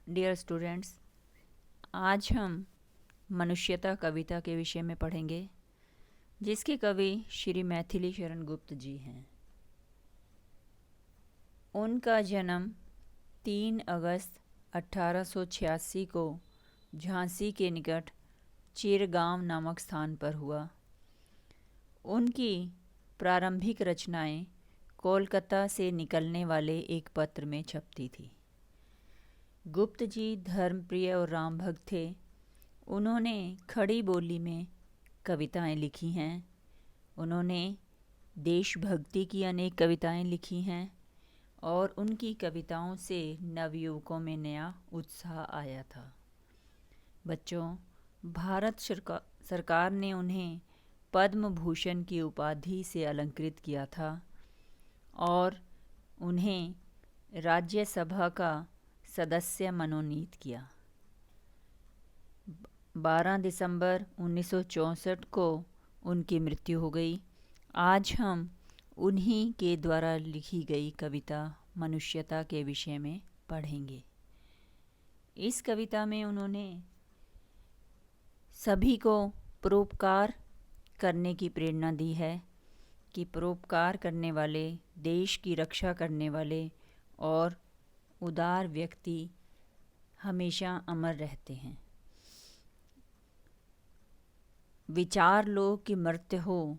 Dear students, आज हम मनुष्यता कविता के विषय में पढ़ेंगे, जिसके कवि श्री मैथिली शरण गुप्त जी हैं। उनका जन्म 3 अगस्त 1886 को झांसी के निकट चिरगांव नामक स्थान पर हुआ। उनकी प्रारंभिक रचनाएं कोलकाता से निकलने वाले एक पत्र में छपती थी। गुप्त जी धर्मप्रिय और राम भक्त थे। उन्होंने खड़ी बोली में कविताएं लिखी हैं। उन्होंने देशभक्ति की अनेक कविताएं लिखी हैं और उनकी कविताओं से नवयुवकों में नया उत्साह आया था। बच्चों, भारत सरकार ने उन्हें पद्म भूषण की उपाधि से अलंकृत किया था और उन्हें राज्यसभा का सदस्य मनोनीत किया। 12 दिसंबर 1964 को उनकी मृत्यु हो गई। आज हम उन्हीं के द्वारा लिखी गई कविता मनुष्यता के विषय में पढ़ेंगे। इस कविता में उन्होंने सभी को परोपकार करने की प्रेरणा दी है कि परोपकार करने वाले, देश की रक्षा करने वाले और उदार व्यक्ति हमेशा अमर रहते हैं। विचार लो कि मर्त्य हो,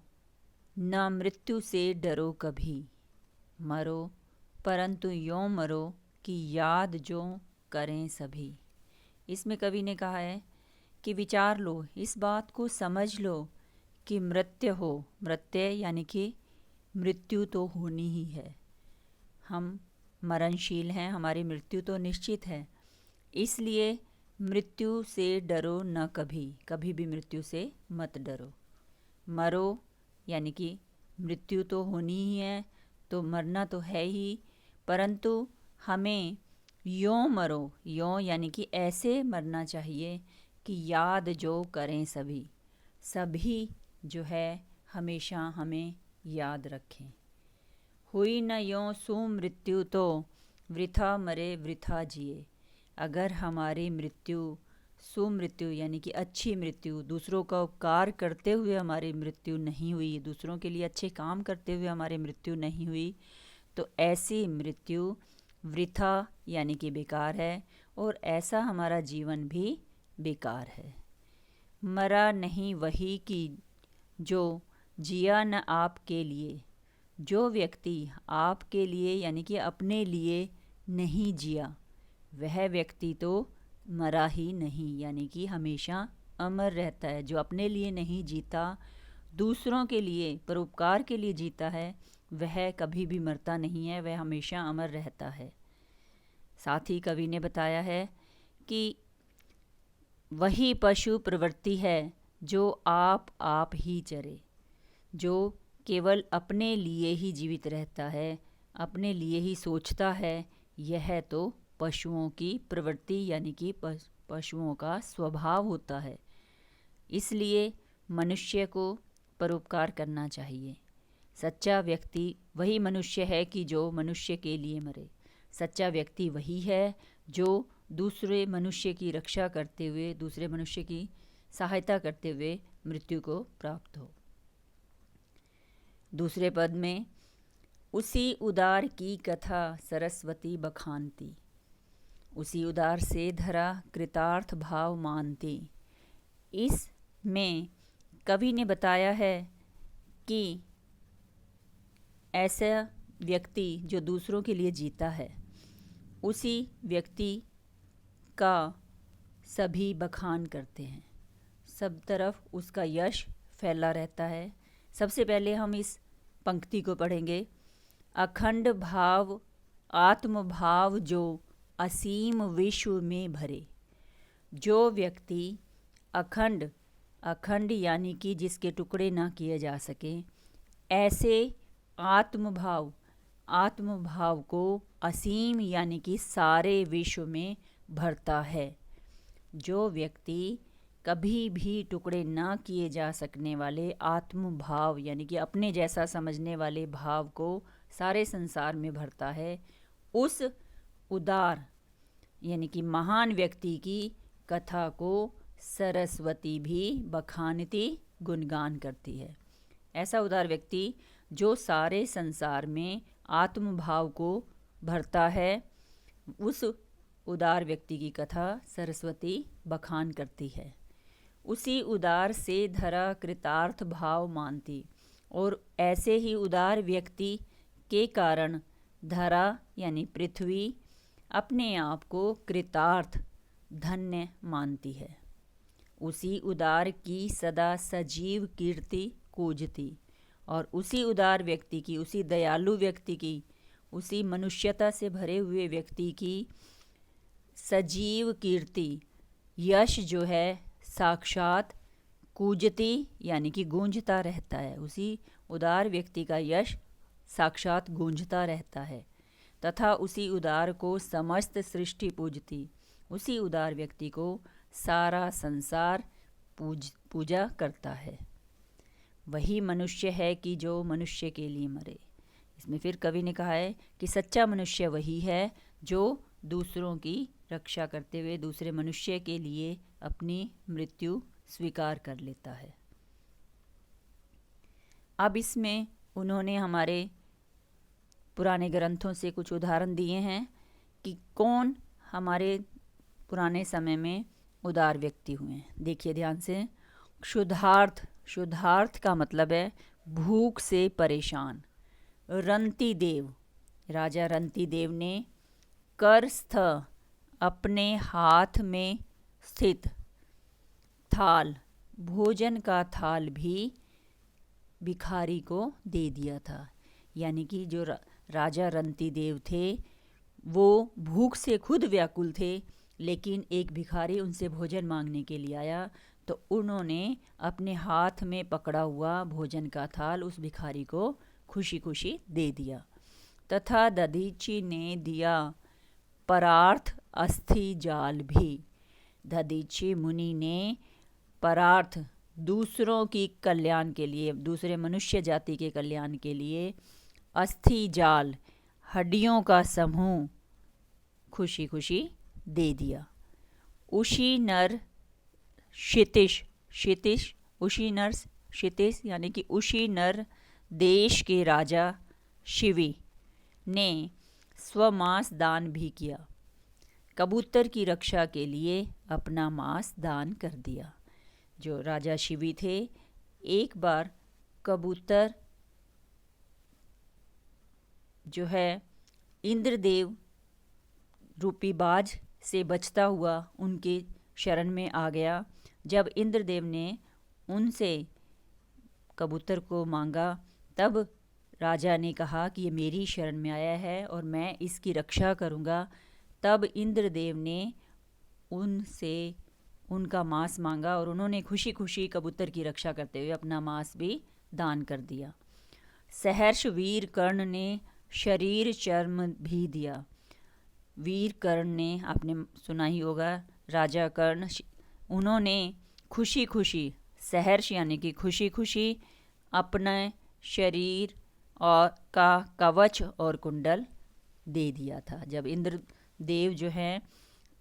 न मृत्यु से डरो कभी। मरो परंतु यों मरो कि याद जो करें सभी। इसमें कवि ने कहा है कि विचार लो, इस बात को समझ लो कि मृत्य हो, मृत्य यानी कि मृत्यु तो होनी ही है। हम मरणशील हैं, हमारी मृत्यु तो निश्चित है। इसलिए मृत्यु से डरो न कभी, कभी भी मृत्यु से मत डरो। मरो यानी कि मृत्यु तो होनी ही है, तो मरना तो है ही, परंतु हमें यों मरो, यों यानी कि ऐसे मरना चाहिए कि याद जो करें सभी, सभी जो है हमेशा हमें याद रखें। हुई न यों सुमृत्यु तो वृथा मरे वृथा जिए। अगर हमारी मृत्यु सुमृत्यु यानी कि अच्छी मृत्यु, दूसरों का उपकार करते हुए हमारी मृत्यु नहीं हुई, दूसरों के लिए अच्छे काम करते हुए हमारी मृत्यु नहीं हुई, तो ऐसी मृत्यु वृथा यानी कि बेकार है और ऐसा हमारा जीवन भी बेकार है। मरा नहीं वही कि जो जिया न आपके लिए। जो व्यक्ति आपके लिए यानी कि अपने लिए नहीं जिया, वह व्यक्ति तो मरा ही नहीं, यानी कि हमेशा अमर रहता है। जो अपने लिए नहीं जीता, दूसरों के लिए, परोपकार के लिए जीता है, वह कभी भी मरता नहीं है, वह हमेशा अमर रहता है। साथ ही कवि ने बताया है कि वही पशु प्रवृत्ति है जो आप ही चरे। जो केवल अपने लिए ही जीवित रहता है, अपने लिए ही सोचता है, यह तो पशुओं की प्रवृत्ति यानी कि पशुओं का स्वभाव होता है। इसलिए मनुष्य को परोपकार करना चाहिए। सच्चा व्यक्ति वही मनुष्य है कि जो मनुष्य के लिए मरे। सच्चा व्यक्ति वही है जो दूसरे मनुष्य की रक्षा करते हुए, दूसरे मनुष्य की सहायता करते हुए मृत्यु को प्राप्त हो। दूसरे पद में उसी उदार की कथा सरस्वती बखानती। उसी उदार से धरा कृतार्थ भाव मानती। इसमें कवि ने बताया है कि ऐसा व्यक्ति जो दूसरों के लिए जीता है, उसी व्यक्ति का सभी बखान करते हैं, सब तरफ उसका यश फैला रहता है। सबसे पहले हम इस पंक्ति को पढ़ेंगे। अखंड भाव आत्म भाव जो असीम विश्व में भरे। जो व्यक्ति अखंड, अखंड यानी कि जिसके टुकड़े ना किए जा सके, ऐसे आत्मभाव, आत्मभाव को असीम यानी कि सारे विश्व में भरता है। जो व्यक्ति कभी भी टुकड़े ना किए जा सकने वाले आत्मभाव यानी कि अपने जैसा समझने वाले भाव को सारे संसार में भरता है, उस उदार यानी कि महान व्यक्ति की कथा को सरस्वती भी बखानती गुणगान करती है। ऐसा उदार व्यक्ति जो सारे संसार में आत्मभाव को भरता है, उस उदार व्यक्ति की कथा सरस्वती बखान करती है। उसी उदार से धरा कृतार्थ भाव मानती, और ऐसे ही उदार व्यक्ति के कारण धरा यानी पृथ्वी अपने आप को कृतार्थ धन्य मानती है। उसी उदार की सदा सजीव कीर्ति कूजती, और उसी उदार व्यक्ति की, उसी दयालु व्यक्ति की, उसी मनुष्यता से भरे हुए व्यक्ति की सजीव कीर्ति, यश जो है साक्षात कूजती यानी कि गूंजता रहता है। उसी उदार व्यक्ति का यश साक्षात गूंजता रहता है, तथा उसी उदार को समस्त सृष्टि पूजती। उसी उदार व्यक्ति को सारा संसार पूजा करता है। वही मनुष्य है कि जो मनुष्य के लिए मरे। इसमें फिर कवि ने कहा है कि सच्चा मनुष्य वही है जो दूसरों की रक्षा करते हुए दूसरे मनुष्य के लिए अपनी मृत्यु स्वीकार कर लेता है। अब इसमें उन्होंने हमारे पुराने ग्रंथों से कुछ उदाहरण दिए हैं कि कौन हमारे पुराने समय में उदार व्यक्ति हुए हैं। देखिए ध्यान से। क्षुधार्थ, क्षुधार्थ का मतलब है भूख से परेशान। रंती देव, राजा रंती देव ने करस्थ अपने हाथ में स्थित थाल, भोजन का थाल भी भिखारी को दे दिया था। यानी कि जो राजा रंती देव थे वो भूख से खुद व्याकुल थे, लेकिन एक भिखारी उनसे भोजन मांगने के लिए आया तो उन्होंने अपने हाथ में पकड़ा हुआ भोजन का थाल उस भिखारी को खुशी खुशी दे दिया। तथा दधीची ने दिया परार्थ अस्थि जाल भी। दधीची मुनि ने परार्थ, दूसरों की कल्याण के लिए, दूसरे मनुष्य जाति के कल्याण के लिए अस्थि जाल, हड्डियों का समूह खुशी खुशी दे दिया। उशी नर क्षितिश, क्षितिश उशी नर क्षितिश यानी कि उशी नर देश के राजा शिवी ने स्वमांस दान भी किया। कबूतर की रक्षा के लिए अपना मांस दान कर दिया। जो राजा शिवी थे, एक बार कबूतर जो है इंद्रदेव रूपी बाज से बचता हुआ उनके शरण में आ गया। जब इंद्रदेव ने उनसे कबूतर को मांगा तब राजा ने कहा कि ये मेरी शरण में आया है और मैं इसकी रक्षा करूँगा। तब इंद्रदेव ने उनसे उनका मांस मांगा और उन्होंने खुशी खुशी कबूतर की रक्षा करते हुए अपना मांस भी दान कर दिया। सहर्ष वीर कर्ण ने शरीर चर्म भी दिया। वीर कर्ण ने, आपने सुना ही होगा, राजा कर्ण, उन्होंने खुशी खुशी, सहर्ष यानी कि खुशी खुशी अपने शरीर और का कवच और कुंडल दे दिया था। जब इंद्रदेव जो हैं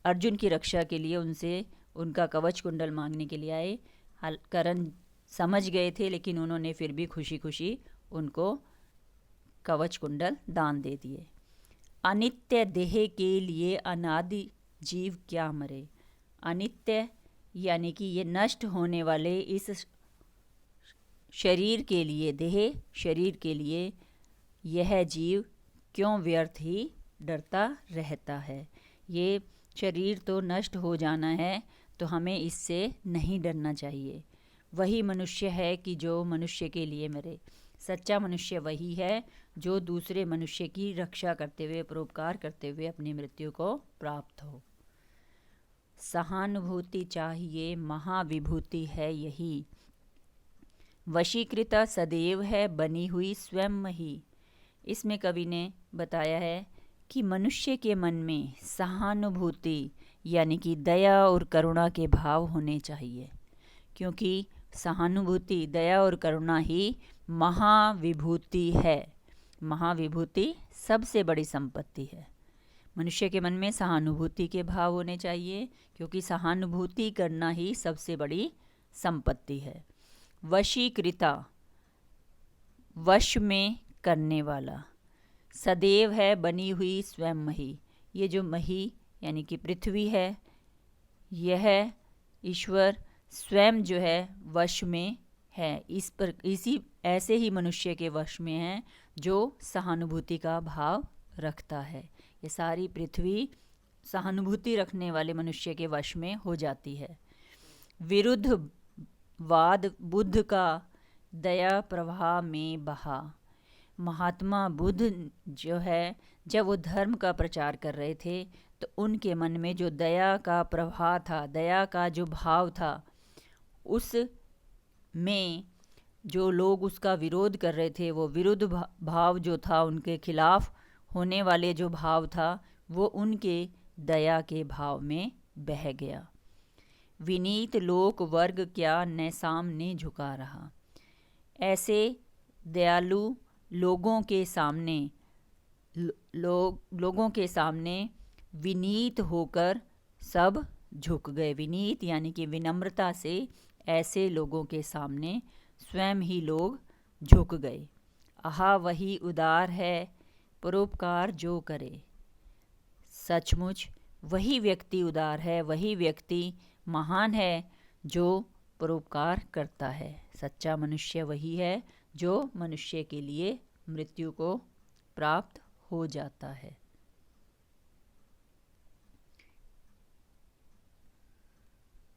अर्जुन की रक्षा के लिए उनसे उनका कवच कुंडल मांगने के लिए आए, कर्ण समझ गए थे लेकिन उन्होंने फिर भी खुशी खुशी उनको कवच कुंडल दान दे दिए। अनित्य देह के लिए अनादि जीव क्या मरे। अनित्य यानी कि ये नष्ट होने वाले इस शरीर के लिए, देह शरीर के लिए यह जीव क्यों व्यर्थ ही डरता रहता है। ये शरीर तो नष्ट हो जाना है तो हमें इससे नहीं डरना चाहिए। वही मनुष्य है कि जो मनुष्य के लिए मरे। सच्चा मनुष्य वही है जो दूसरे मनुष्य की रक्षा करते हुए, परोपकार करते हुए अपनी मृत्यु को प्राप्त हो। सहानुभूति चाहिए, महाविभूति है यही। वशीकृता सदैव है बनी हुई स्वयं ही। इसमें कवि ने बताया है कि मनुष्य के मन में सहानुभूति यानी कि दया और करुणा के भाव होने चाहिए, क्योंकि सहानुभूति, दया और करुणा ही महाविभूति है। महाविभूति सबसे बड़ी संपत्ति है। मनुष्य के मन में सहानुभूति के भाव होने चाहिए, क्योंकि सहानुभूति करना ही सबसे बड़ी संपत्ति है। वशीकृता, वश में करने वाला। सदैव है बनी हुई स्वयं मही। ये जो मही यानी कि पृथ्वी है, यह ईश्वर स्वयं जो है वश में है। इसी ऐसे ही मनुष्य के वश में है जो सहानुभूति का भाव रखता है। ये सारी पृथ्वी सहानुभूति रखने वाले मनुष्य के वश में हो जाती है। विरुद्ध वाद बुद्ध का दया प्रवाह में बहा। महात्मा बुद्ध जो है, जब वो धर्म का प्रचार कर रहे थे तो उनके मन में जो दया का प्रवाह था, दया का जो भाव था, उस में जो लोग उसका विरोध कर रहे थे, वो विरुद्ध भाव जो था, उनके खिलाफ होने वाले जो भाव था, वो उनके दया के भाव में बह गया। विनीत लोक वर्ग क्या न सामने झुका रहा। ऐसे दयालु लोगों के सामने लोगों के सामने विनीत होकर सब झुक गए। विनीत यानी कि विनम्रता से ऐसे लोगों के सामने स्वयं ही लोग झुक गए। आहा वही उदार है परोपकार जो करे। सचमुच वही व्यक्ति उदार है, वही व्यक्ति महान है जो परोपकार करता है। सच्चा मनुष्य वही है जो मनुष्य के लिए मृत्यु को प्राप्त हो जाता है।